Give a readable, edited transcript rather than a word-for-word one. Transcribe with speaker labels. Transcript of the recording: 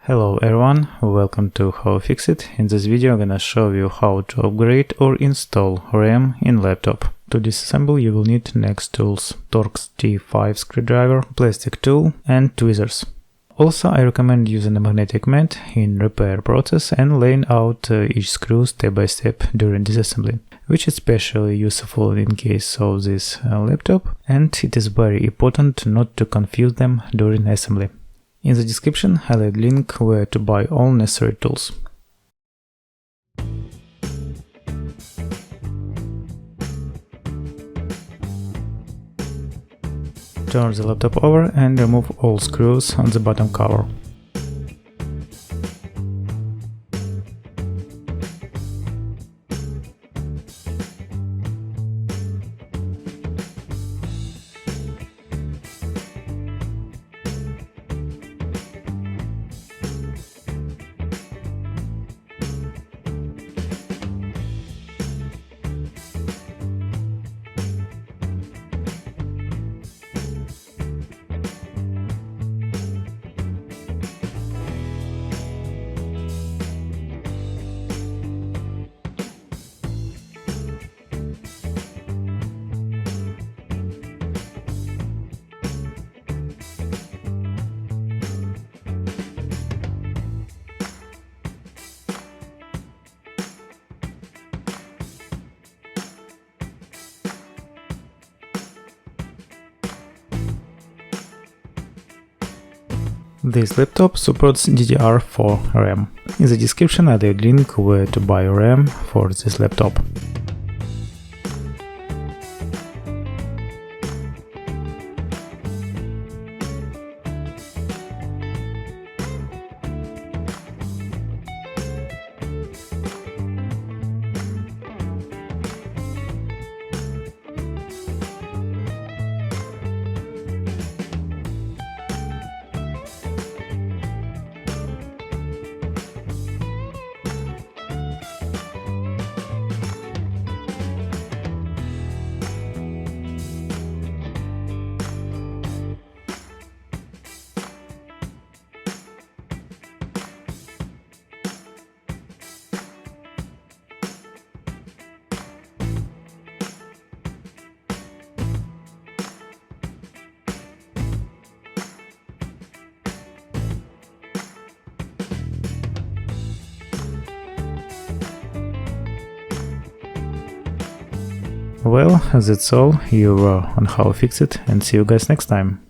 Speaker 1: Hello everyone, welcome to How Fix It. In this video I'm gonna show you how to upgrade or install RAM in laptop. To disassemble you will need next tools: Torx T5 screwdriver, plastic tool and tweezers. Also I recommend using a magnetic mat in repair process and laying out each screw step by step during disassembly, which is especially useful in case of this laptop, and it is very important not to confuse them during assembly. In the description I'll add link where to buy all necessary tools. Turn the laptop over and remove all screws on the bottom cover. This laptop supports DDR4 RAM. In the description I'll add link where to buy RAM for this laptop. Well, that's all. You were on How Fix It, and see you guys next time.